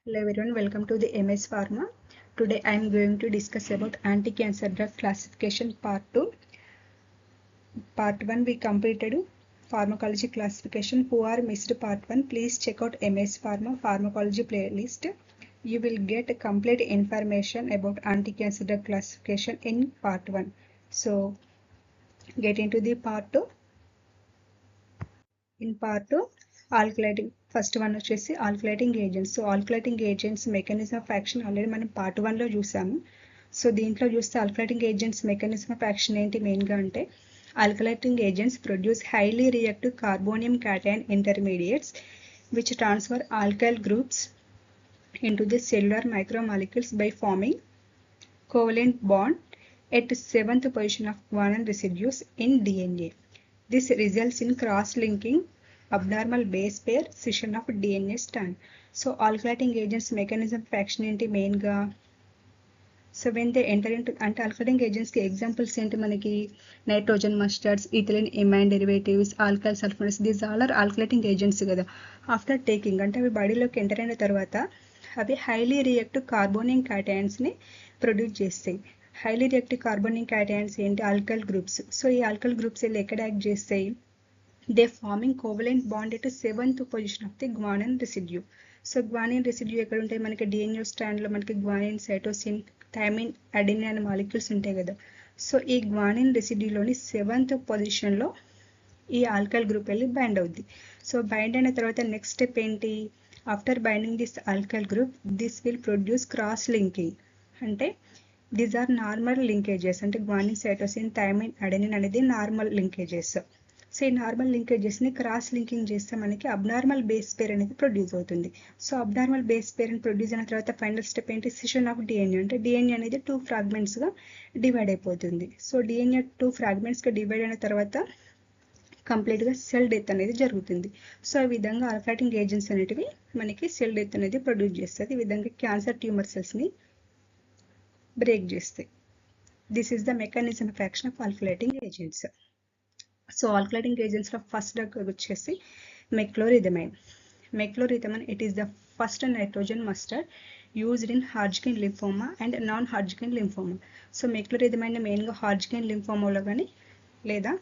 Hello everyone, welcome to the MS Pharma. Today I am going to discuss about anti-cancer drug classification part 2. Part 1 we completed pharmacology classification. Who are missed part 1, please check out MS Pharma pharmacology playlist. You will get complete information about anti-cancer drug classification in part 1. So get into the part 2. In part 2, alkylating first one వచ్చేసి alkylating agents. So alkylating agents mechanism of action already మనం part 1లో చూసాము. So దీంట్లో చూస్తే alkylating agents mechanism of action ఏంటి మెయిన్గా అంటే alkylating agents produce highly reactive carbonium cation intermediates which transfer alkyl groups into the cellular micromolecules by forming covalent bond at 7th position of guanine residues in DNA. This results in cross-linking abnormal base pair scission of DNA strand. So alkylating agents mechanism of action ఏంటి main గా. So when they enter into అంటే alkylating agents కి examples ఏంటి మనకి nitrogen mustards, ethylene amine derivatives, alkyl sulfonates, these all are alkylating agents కదా. After taking అంటే అవి బాడీలోకి ఎంటర్ అయిన తర్వాత అవి హైలీ రియాక్టివ్ కార్బోనియం క్యాటైన్స్ ని ప్రొడ్యూస్ చేస్తాయి. హైలీ రియాక్టివ్ కార్బోనియం క్యాటైన్స్ ఏంటి ఆల్కైల్ గ్రూప్స్. సో ఈ ఆల్కైల్ గ్రూప్స్ వెళ్ళి ఎక్కడ యాక్ట్ చేస్తాయి, they farming covalent bond at 7th position of the guanine residue. So guanine residue ఎక్కడ ఉంటాయి మనకి డిఎన్ఏ స్ట్రాండ్లో మనకి గ్వానిన్, సైటోసిన్, థైమిన్, అడెనిన్ అనే మాలిక్యూల్స్ ఉంటాయి కదా. సో ఈ గ్వానిన్ రెసిడ్యూలోని 7th పొజిషన్లో ఈ ఆల్కైల్ గ్రూప్ వెళ్ళి బైండ్ అవుద్ది. సో బైండ్ అయిన తర్వాత నెక్స్ట్ స్టెప్ ఏంటి, after binding this alkyl group this will produce cross linking. అంటే దీస్ ఆర్ నార్మల్ లింకేజెస్. అంటే గ్వానిన్, సైటోసిన్, థైమిన్, అడెనిన్ అనేది నార్మల్ లింకేజెస్. సో ఈ నార్మల్ లింకేజెస్ని క్రాస్ లింకింగ్ చేస్తే మనకి అబ్నార్మల్ బేస్ పేర్ అనేది ప్రొడ్యూస్ అవుతుంది. సో అబ్నార్మల్ బేస్ పేర్ అని produce అయిన తర్వాత ఫైనల్ స్టెప్ ఏంటి, సిషన్ ఆఫ్ డిఎన్ఏ. అంటే డిఎన్ఏ అనేది 2 ఫ్రాగ్మెంట్స్గా డివైడ్ అయిపోతుంది. సో డిఎన్ఏ 2 ఫ్రాగ్మెంట్స్గా డివైడ్ అయిన తర్వాత కంప్లీట్గా సెల్ డెత్ అనేది జరుగుతుంది. సో ఈ విధంగా ఆల్కలైటింగ్ ఏజెంట్స్ అనేటివి మనకి సెల్ డెత్ అనేది ప్రొడ్యూస్ చేస్తుంది. ఈ విధంగా క్యాన్సర్ ట్యూమర్ సెల్స్ని బ్రేక్ చేస్తాయి. This is the mechanism of action of alkylating agents. So alkylating ఏజెంట్స్లో ఫస్ట్ డ్రగ్ వచ్చేసి mechlorethamine. Mechlorethamine it is the first nitrogen mustard used in Hodgkin lymphoma and non Hodgkin lymphoma. So mechlorethamine మెయిన్గా Hodgkin లింఫోమాలో కానీ లేదా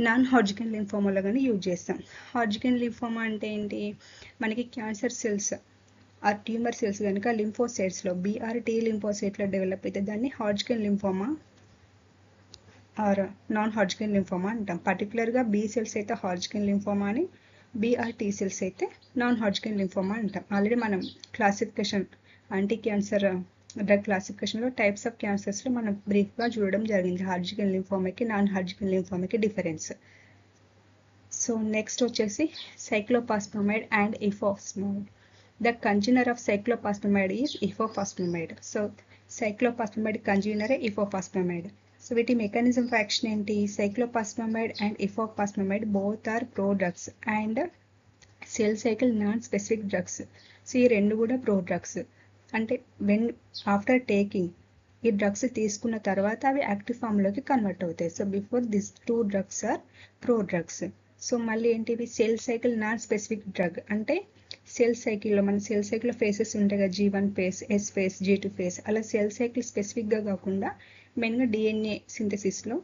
non హాడ్జ్కిన్ లింఫోమాలో కానీ use చేస్తాం. హాడ్జ్కిన్ lymphoma అంటే ఏంటి, మనకి క్యాన్సర్ సెల్స్ ఆ ట్యూమర్ సెల్స్ కనుక లింఫోసైట్స్లో బీఆర్టీ లింఫోసైట్లో డెవలప్ అయితే దాన్ని Hodgkin lymphoma or non Hodgkin lymphoma అంటాం. పర్టికులర్గా బీ సెల్స్ అయితే హాడ్జ్కిన్ లింఫోమా అని, బీఆర్టీ సెల్స్ అయితే నాన్ హాడ్జ్కిన్ లింఫోమా అంటాం. ఆల్రెడీ మనం క్లాసిఫికేషన్ యాంటీ క్యాన్సర్ డ్రగ్ క్లాసిఫికేషన్లో టైప్స్ ఆఫ్ క్యాన్సర్స్లో మనం బ్రీఫ్గా చూడడం జరిగింది, హాడ్జ్కిన్ లింఫోమాకి నాన్ హాడ్జ్కిన్ లింఫోమాకి డిఫరెన్స్. సో నెక్స్ట్ వచ్చేసి cyclophosphamide and ifosfamide. The congener of cyclophosphamide is ifosfamide. So cyclophosphamide congener ifosfamide. So వీటి మెకానిజం ఆఫ్ యాక్షన్ ఏంటి, cyclophosphamide and ifosfamide both are prodrugs and cell cycle non specific drugs. So ఈ రెండు కూడా prodrugs. అంటే when after taking ఈ drugs తీసుకున్న తర్వాత అవి యాక్టివ్ ఫామ్లోకి కన్వర్ట్ అవుతాయి. So before this 2 drugs are prodrugs. So మళ్ళీ ఏంటివి cell cycle non specific drug అంటే సెల్ సైకిల్లో మన సెల్ సైకిల్లో ఫేసెస్ ఉంటాయి కదా, G1 phase, S phase, G2 face, అలా సెల్ సైకిల్ స్పెసిఫిక్గా కాకుండా మెయిన్గా డిఎన్ఏ సింథసిస్లో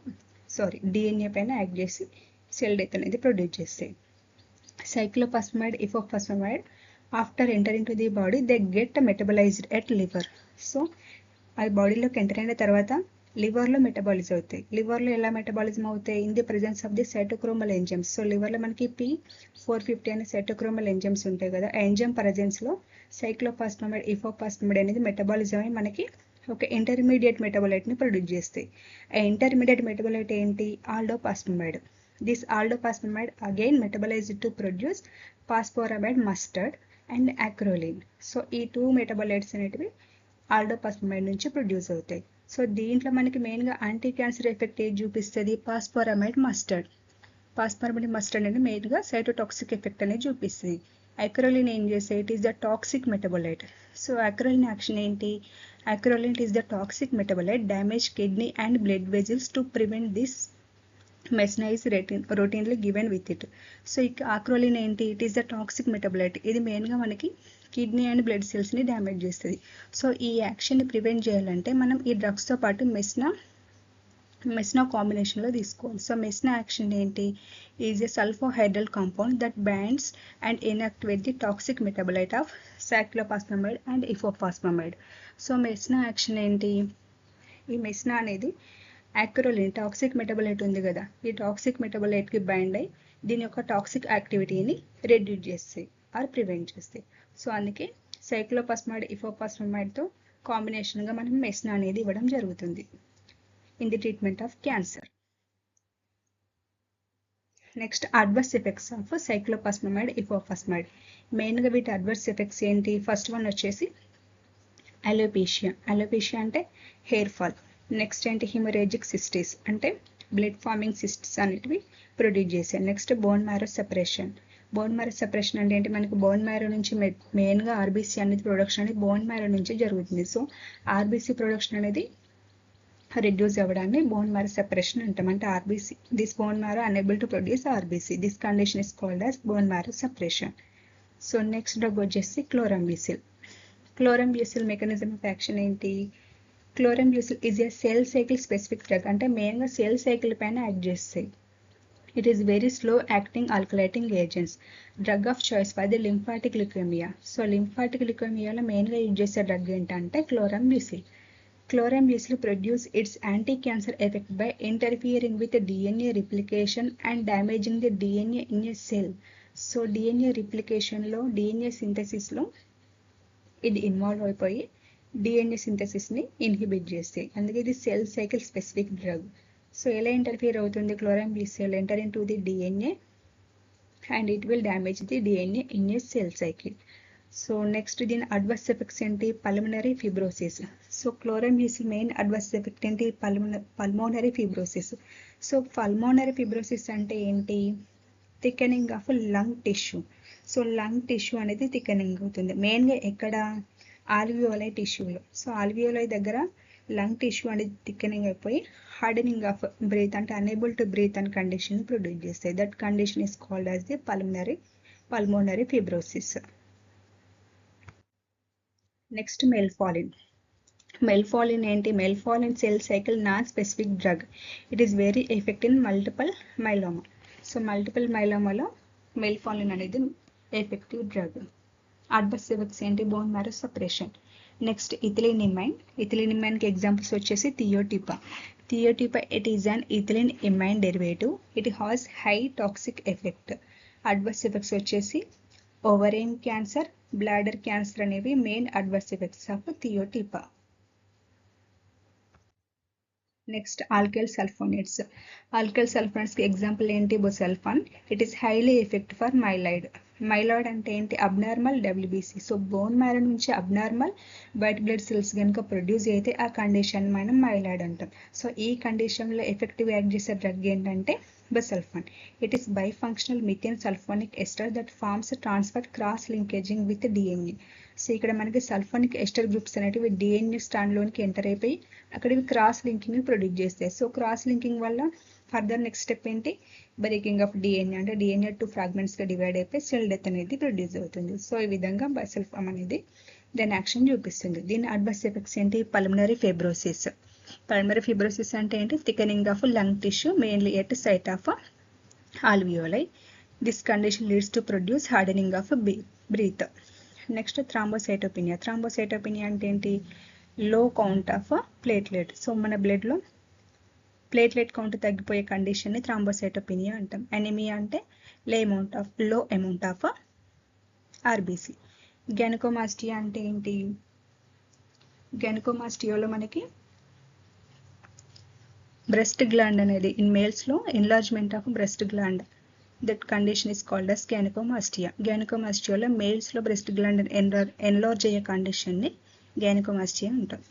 డిఎన్ఏ పైన యాక్ట్ చేసి సెల్ డెత్ అనేది ప్రొడ్యూస్ చేస్తాయి. Cyclophosphamide, ifosfamide after entering to the body they get metabolised at liver. So అది బాడీలోకి ఎంటర్ అయిన తర్వాత లివర్లో మెటబాలిజం అవుతాయి. లివర్లో ఎలా మెటబాలిజం అవుతాయి, in the presence of the cytochromal enzymes. So లివర్లో మనకి P450 అనే సైటోక్రోమల్ ఎంజైమ్స్ ఉంటాయి కదా, ఆ ఎంజైమ్ ప్రెజెన్స్లో సైక్లోపాస్మమైడ్, ఇఫోపాస్మమైడ్ అనేది మెటబాలిజం అయి మనకి ఒక ఇంటర్మీడియట్ మెటబలైట్ని ప్రొడ్యూస్ చేస్తాయి. ఆ ఇంటర్మీడియట్ మెటబలైట్ ఏంటి, aldophosphamide. This aldophosphamide again metabolised to produce phosphoramide mustard and acrolein. So ఈ 2 మెటబలైట్స్ అనేటివి ఆల్డోపాస్మమైడ్ నుంచి ప్రొడ్యూస్ అవుతాయి. సో దీంట్లో మనకి మెయిన్గా యాంటీ క్యాన్సర్ ఎఫెక్ట్ ఏది చూపిస్తుంది, ఫాస్ఫోరమైడ్ మస్టర్డ్. ఫాస్ఫోరమైడ్ మస్టర్డ్ అనేది మెయిన్గా సైటోటాక్సిక్ ఎఫెక్ట్ అనేది చూపిస్తుంది. అక్రోలిన్ ఏం చేస్తే it is the toxic metabolite. So acrolein action ఏంటి, acrolein is the toxic metabolite damage kidney and blood vessels to prevent this mesna is routinely given with it. So ఇక acrolein ఏంటి, it is the toxic metabolite. ఇది మెయిన్గా మనకి kidney and blood సెల్స్ని damage చేస్తుంది. So ఈ యాక్షన్ని prevent చేయాలంటే మనం ఈ డ్రగ్స్తో పాటు మెస్నా కాంబినేషన్లో తీసుకోవాలి. సో మెస్నా యాక్షన్ ఏంటి, is a sulphydryl compound that binds and inactivate the toxic metabolite of cyclophosphamide and ifosfamide. So mesna action ఏంటి, ఈ మెస్నా అనేది యాక్రోలిన్ టాక్సిక్ మెటబలైట్ ఉంది కదా, ఈ టాక్సిక్ మెటబలైట్కి బైండ్ అయ్యి దీని యొక్క టాక్సిక్ యాక్టివిటీని రెడ్యూస్ చేస్తాయి ఆర్ ప్రివెంట్ చేస్తాయి. సో అందుకే సైక్లోపాస్మైడ్ ఇఫోపాస్మైడ్తో కాంబినేషన్గా మనం మెస్నా అనేది ఇవ్వడం జరుగుతుంది in the treatment of cancer. Next adverse effects of cyclophosphamide ifosfamide. మెయిన్గా వీటి అడ్వర్స్ ఎఫెక్ట్స్ ఏంటి, ఫస్ట్ వన్ వచ్చేసి అలోపేషియా. అలోపేషియా అంటే హెయిర్ ఫాల్. నెక్స్ట్ ఏంటి హిమరేజిక్ సిస్టిస్ అంటే బ్లడ్ ఫార్మింగ్ సిస్ట్స్ అనేటివి ప్రొడ్యూస్ చేసాయి. Next bone marrow separation. Bone marrow separation అంటే ఏంటి, మనకి బోన్ మ్యారో నుంచి మెయిన్గా ఆర్బీసీ అనేది ప్రొడక్షన్ అనేది బోన్ మ్యారో నుంచి జరుగుతుంది. సో ఆర్బీసీ ప్రొడక్షన్ అనేది రెడ్యూస్ అవ్వడాన్ని బోన్ మ్యారో సెపరేషన్ అంటాం. అంటే RBC this bone marrow unable to produce RBC, this condition is called as bone marrow separation. So next drug వచ్చేసి chlorambucil. Chlorambucil mechanism of action ఏంటి, chlorambucil is a cell cycle specific drug. అంటే మెయిన్గా cell cycle పైన act చేస్తాయి. It is very slow acting alkylating agents. Drug of choice for the lymphatic leukaemia. So lymphatic లికోమియాలో మెయిన్గా use చేసే drug ఏంటంటే chlorambucil. Chlorambucil produce its anti cancer effect by interfering with DNA replication and damaging the DNA in a cell. So DNA రిప్లికేషన్లో DNA సింథసిస్లో ఇది involve అయిపోయి DNA సింథసిస్ని inhibit చేస్తాయి. అందుకే ఇది cell cycle specific drug. So ఎలా ఇంటర్ఫియర్ అవుతుంది, chlorambucil enter in to the DNA and it will damage the DNA in a cell cycle. So next దీని అడ్వర్స్ ఎఫెక్ట్స్ ఏంటి, pulmonary fibrosis. So chlorambucil main adverse effect ఏంటి, pulmonary fibrosis. So pulmonary fibrosis అంటే ఏంటి, thickening of lung tissue. So lung tissue అనేది thickening అవుతుంది మెయిన్గా ఎక్కడ, alveoli టిష్యూలో. సో ఆల్వియోలై దగ్గర లంగ్ టిష్యూ అనేది థిక్కెనింగ్ అయిపోయి హార్డనింగ్ ఆఫ్ బ్రీత్ అంటే అనేబుల్ టు బ్రీత్ అనే కండిషన్ ప్రొడ్యూస్ చేస్తాయి. That condition is called as the pulmonary fibrosis. Next melphalan. Melphalan ఏంటి, melphalan cell cycle non specific drug. It is very effect in multiple myeloma. So multiple మైలోమాలో melphalan అనేది effective drug. Adverse effects ఏంటి, bone marrow separation. Next ethylenimine. ఇథిలినిమైన్కి examples వచ్చేసి thiotepa. Thiotepa it is an ethylene imine derivative. It has high toxic effect. Adverse effects వచ్చేసి ovarian cancer, bladder cancer అనేవి main adverse effects of thiotepa. Next alkyl sulphonates. Alkyl సల్ఫోనేట్స్కి example ఏంటి, busulfan. It is highly effect for myeloid. Myeloid అంటే ఏంటి, abnormal WBC. So bone marrow నుంచి abnormal white blood cells కనుక produce అయితే ఆ condition మనం మైలాయిడ్ అంటాం. సో ఈ కండిషన్లో ఎఫెక్టివ్ యాక్ట్ చేసే డ్రగ్ ఏంటంటే busulfan. It is bifunctional methane sulphonic ester that forms transfer cross linkaging with DNA. So ఇక్కడ మనకి సల్ఫోనిక్ ఎస్టర్ గ్రూప్స్ అనేటివి డిఎన్ఏ స్టాండ్లోనికి ఎంటర్ అయిపోయి అక్కడ ఇవి క్రాస్ లింకింగ్ ప్రొడ్యూస్ చేస్తాయి. సో క్రాస్ లింకింగ్ వల్ల ఫర్దర్ నెక్స్ట్ స్టెప్ ఏంటి, బ్రేకింగ్ ఆఫ్ డిఎన్ఏ అంటే డిఎన్ఏ 2 ఫ్రాగ్మెంట్స్గా డివైడ్ అయిపోయి సెల్ డెత్ అనేది ప్రొడ్యూస్ అవుతుంది. సో ఈ విధంగా బొసల్ఫాన్ అనేది దాని యాక్షన్ చూపిస్తుంది. దీని అడ్వర్స్ ఎఫెక్ట్స్ ఏంటి, పల్మనరీ ఫిబ్రోసిస్. పల్మనరీ ఫిబ్రోసిస్ అంటే ఏంటి, thickening of lung tissue mainly at site of alveoli. This condition leads to produce hardening of breath. Next thrombocytopenia. Thrombocytopenia అంటే ఏంటి, low count of platelet. So మన బ్లడ్లో platelet count తగ్గిపోయే కండిషన్ని thrombocytopenia అంటాం. Anaemia అంటే లో అమౌంట్ ఆఫ్ ఆర్బీసీ. గైనకోమాస్టియా అంటే ఏంటి, గైనకోమాస్టియాలో మనకి బ్రెస్ట్ గ్లాండ్ అనేది ఇన్ మేల్స్లో enlargement of breast gland. That condition is called as gynaecomastia. గైనకోమాస్టియాలో మేల్స్లో బ్రెస్ట్ గ్లాండ్ ఎన్లార్జ్ అయ్యే కండిషన్ని గైనకోమాస్టియా అంటాం.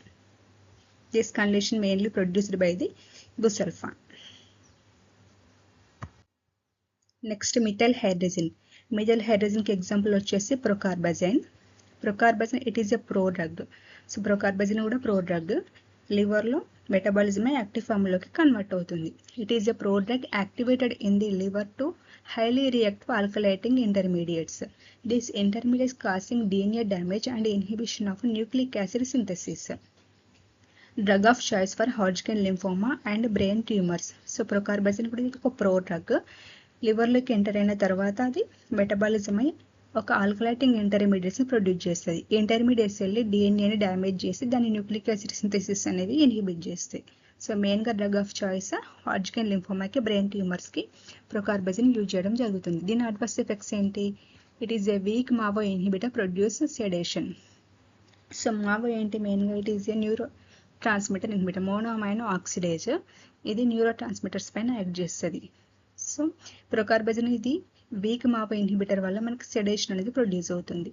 This condition mainly produced by the busulfan. Next methyl hydrazine. Methyl హైడ్రజిన్కి ఎగ్జాంపుల్ వచ్చేసి procarbazine. Procarbazine it is a prodrug. So procarbazine కూడా prodrug. లివర్లో metabolism active ఫామ్లోకి కన్వర్ట్ అవుతుంది. It is a product activated in the liver to highly reactive alkylating intermediates. These intermediates causing DNA damage and inhibition of nucleic acid synthesis. Drug of choice for Hodgkin lymphoma and brain tumors. So procarbazine కూడా ఒక pro drug. లివర్లోకి enter అయిన తర్వాత అది metabolism అయి ఒక alkylating ఇంటర్మీడియట్స్ని produce చేస్తుంది. ఈ intermediates వెళ్ళి డిఎన్ఏని డ్యామేజ్ చేసి దాని న్యూక్లిక్ యాసిడ్ సింథసిస్ అనేది ఇన్హిబిట్ చేస్తాయి. సో మెయిన్గా డ్రగ్ ఆఫ్ చాయిస్ హాడ్జ్కిన్ లింఫోమాకి, బ్రెయిన్ ట్యూమర్స్కి ప్రొకార్బజిన్ యూజ్ చేయడం జరుగుతుంది. దీని అడ్వర్స్ ఎఫెక్ట్స్ ఏంటి? It is a weak MAO inhibitor produce sedation. So MAO ఏంటి మెయిన్గా? It is a neurotransmitter inhibitor, monoamine oxidase. ఇది న్యూరో ట్రాన్స్మిటర్స్ పైన యాక్ట్ చేస్తుంది. సో ప్రొకార్బజిన్ ఇది వీక్ మావో ఇన్హిబిటర్ వల్ల మనకి సెడేషన్ అనేది ప్రొడ్యూస్ అవుతుంది.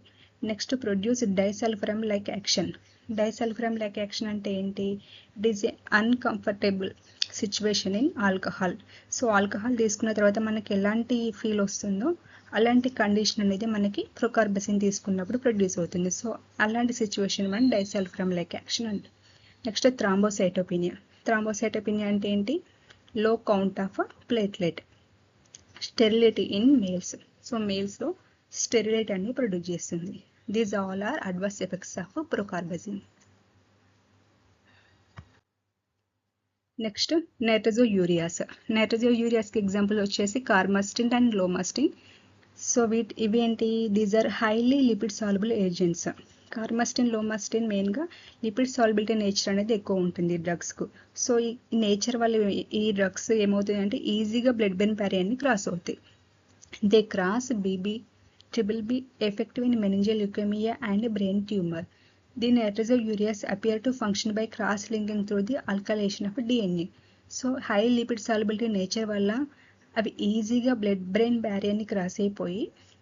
Next produce disulfiram like action. Disulfiram like action అంటే ఏంటి? It is a uncomfortable situation in alcohol. So alcohol తీసుకున్న తర్వాత మనకి ఎలాంటి ఫీల్ వస్తుందో అలాంటి కండిషన్ అనేది మనకి ప్రొకార్బజిన్ తీసుకున్నప్పుడు ప్రొడ్యూస్ అవుతుంది. సో అలాంటి సిచ్యువేషన్ మనం డైసల్ఫరమ్ లైక్ యాక్షన్ అంటే. Next thrombocytopenia. థ్రాంబోసైటోపినియా అంటే ఏంటి? Low count of platelet. Sterility in males. So మేల్స్లో స్టెరిలైట్ అనేది ప్రొడ్యూస్ చేస్తుంది. These all are adverse effects of procarbazine. Next nitrosoureas. నైట్రోజోయూరియాస్కి ఎగ్జాంపుల్ వచ్చేసి కార్మస్టిన్ అండ్ లోమస్టిన్. సో ఇవి ఏంటి? These are highly lipid soluble agents. Carmustine, lomustine మెయిన్గా lipid solubility nature అనేది ఎక్కువ ఉంటుంది ఈ డ్రగ్స్కు. సో ఈ నేచర్ వల్ల ఈ డ్రగ్స్ ఏమవుతుంది అంటే ఈజీగా బ్లడ్ బ్రెయిన్ బ్యారియర్ని క్రాస్ అవుతాయి. They cross BB/BBB effective in meningeal leukemia and brain tumor. The nitrosureas appear to function by cross-linking through the alkylation of DNA. So high lipid solubility nature వల్ల అవి ఈజీగా blood brain బ్యారియర్ని cross అయిపోయి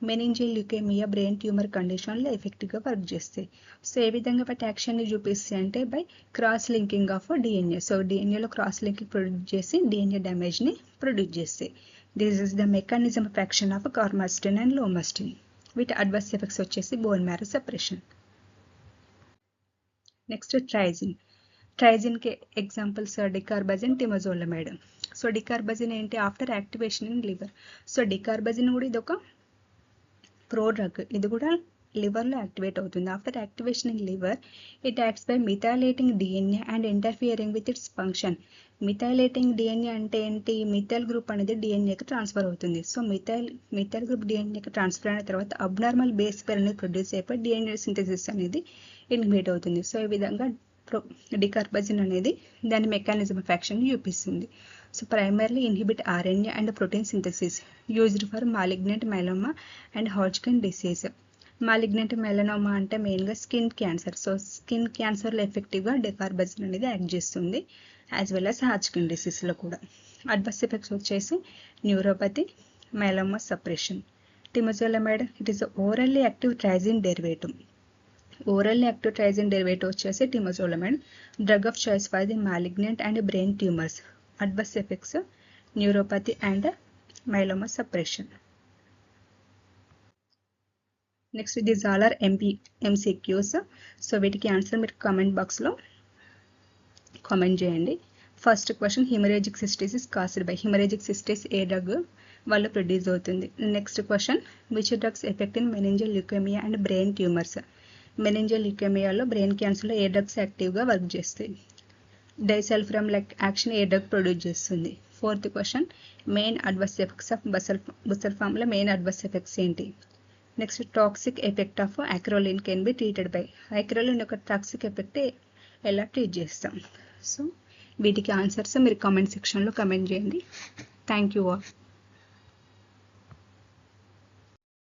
meningeal leukaemia, brain tumour కండిషన్లో ఎఫెక్టివ్గా work చేస్తాయి. So ఏ విధంగా బట్టి యాక్షన్ని చూపిస్తాయి అంటే by cross linking of DNA. So డిఎన్ఏలో క్రాస్ లింకింగ్ ప్రొడ్యూస్ చేసి డిఎన్ఏ డ్యామేజ్ని ప్రొడ్యూస్ చేస్తాయి. This is the mechanism of action of carmustine and lomustine. వీటి అడ్వర్స్ ఎఫెక్ట్స్ వచ్చేసి bone marrow suppression. Next triazine. ట్రైజిన్కి examples dacarbazine, temozolomide. So dacarbazine ఏంటి? After activation in liver. So dacarbazine కూడా ఇది ఒక ప్రో డ్రగ్. ఇది కూడా లివర్లో యాక్టివేట్ అవుతుంది. After activation in liver it acts by methylating DNA and interfering with its function. Methylating DNA అంటే ఏంటి? మిథైల్ గ్రూప్ అనేది డిఎన్ఏకి ట్రాన్స్ఫర్ అవుతుంది. సో మిథైల్ గ్రూప్ డిఎన్ఏకి ట్రాన్స్ఫర్ అయిన తర్వాత అబ్నార్మల్ బేస్ పేర్ అనేది ప్రొడ్యూస్ అయిపోయి డిఎన్ఏ సింథసిస్ అనేది ఇన్హిబిట్ అవుతుంది. సో ఈ విధంగా డికార్బజిన్ అనేది దాని మెకానిజం ఆఫ్ యాక్షన్ చూపిస్తుంది. So primarily inhibit RNA and protein synthesis used for malignant melanoma and Hodgkin disease. Malignant melanoma అంటే మెయిన్గా స్కిన్ క్యాన్సర్. సో స్కిన్ క్యాన్సర్లో ఎఫెక్టివ్గా డికార్బజిన్ అనేది యాక్ట్ చేస్తుంది, యాజ్ వెల్ యాజ్ హాడ్జ్కిన్ డిసీజ్లో కూడా. అడ్వర్స్ ఎఫెక్ట్స్ వచ్చేసి neuropathy, melanoma suppression. Temozolomide it is orally active triazine derivative. Orally active triazine derivative వచ్చేసి temozolomide. Drug of choice for the malignant and brain tumours. Adverse effects neuropathy and myeloma suppression. Next these all are MCQs. So వీటికి answer మీరు comment బాక్స్లో comment చేయండి. First question, haemorrhagic cystitis is caused by. Haemorrhagic cystitis ఏ drug వల్ల produce అవుతుంది? Next question, which drugs effect in meningeal leukaemia and brain tumours. Meningeal ల్యూకేమియాలో brain క్యాన్సర్లో ఏ డ్రగ్స్ యాక్టివ్గా వర్క్ చేస్తాయి? డైసల్ఫరమ్ లైక్ యాక్షన్ ఏ డ్రగ్ ప్రొడ్యూస్ చేస్తుంది? Fourth question, main adverse effects of బుసల్ఫామ్లో మెయిన్ అడ్వర్స్ ఎఫెక్ట్స్ ఏంటి? Next, toxic effect of acrolein can be treated by. Acrolein యొక్క టాక్సిక్ ఎఫెక్ట్ ఎలా ట్రీట్ చేస్తాం? సో వీటికి ఆన్సర్స్ మీరు కామెంట్ సెక్షన్లో కామెంట్ చేయండి. Thank you all.